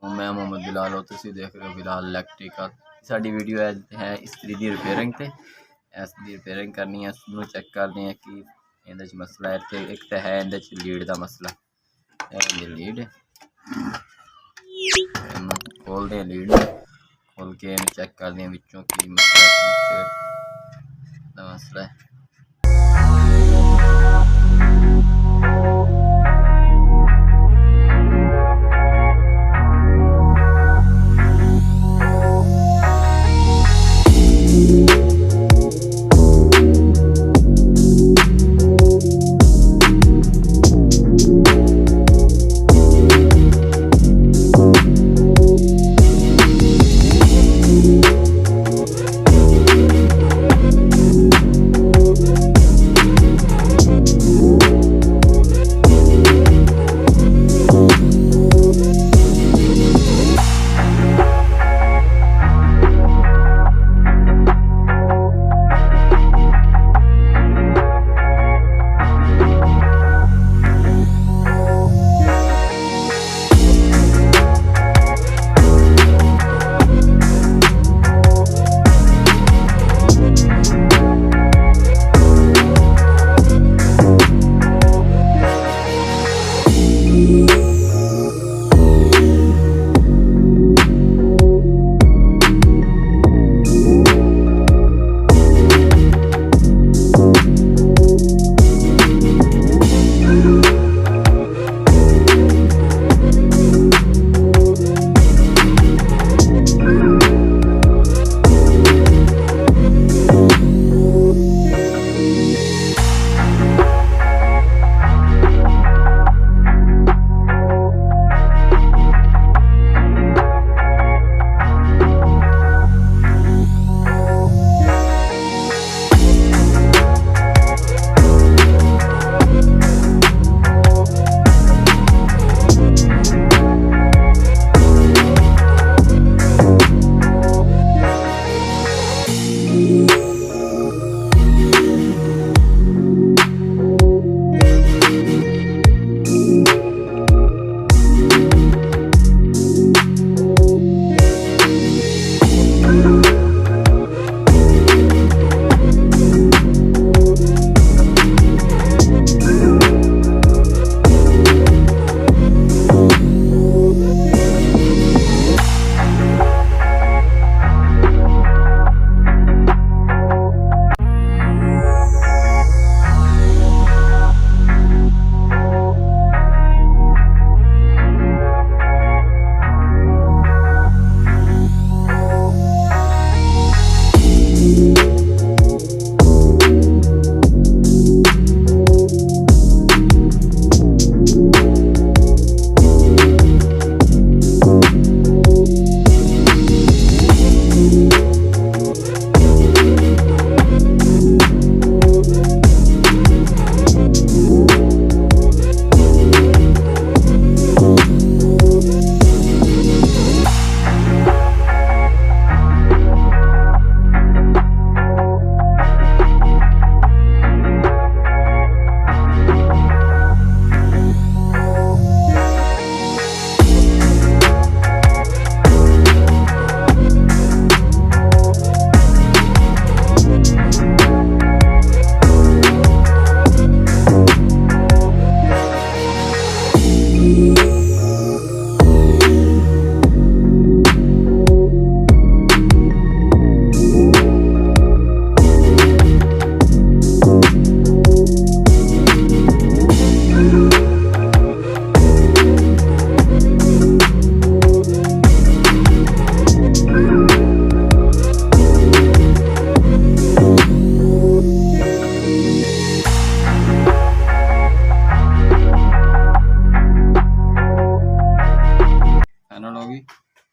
मैं मोहम्मद बिलाल हो, तुसीं देख रहे हो बिलाल इलेक्ट्रिकल। साडी वीडियो है इस्तरी दी रिपेयरिंग ते इस दी रिपेयरिंग करनी है, उसनूं चेक करदे हैं कि इहदे च मसला है। ते एक तो है इहदे च लीड दा मसला, ये लीड खोलते हैं, लीड खोल के चेक करते हैं विचों की मसला है।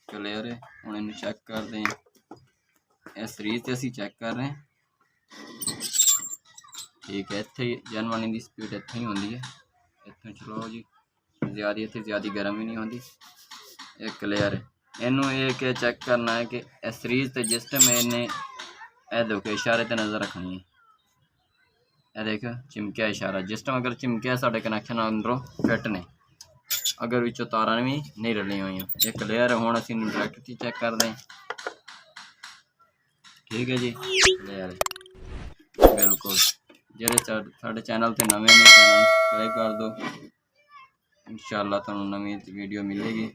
क्लियर है। हम इन्हें चेक करते हैं, इस सीरीज से असी चेक कर रहे हैं। ठीक है, इतने जनवानी की स्पीड इतनी ही होंगी है, इतने चलो जी ज़्यादा इतनी ज़्यादा गर्म ही नहीं होती। ये क्लियर है। इनू ये चेक करना है कि इस सीरीज से जिस टाइम इन्हें यह देखो इशारे पर नज़र रखनी है। यह देखो चिमकिया इशारा, जिस टाइम अगर चिमकिया साढ़े कनैक्शन अंदरों फिट ने, अगर विचों तारां भी नहीं रलियां हुई। ये क्लियर है। हुण असीं डायरैक्ट ही चेक करते हैं। ठीक है जी, क्लियर है बिल्कुल। जेह्ड़े साडे चैनल ते नवें ने चैनल सब्सक्राइब कर दो। इंशाअल्लाह तुहानूं नवीं वीडियो मिलेगी।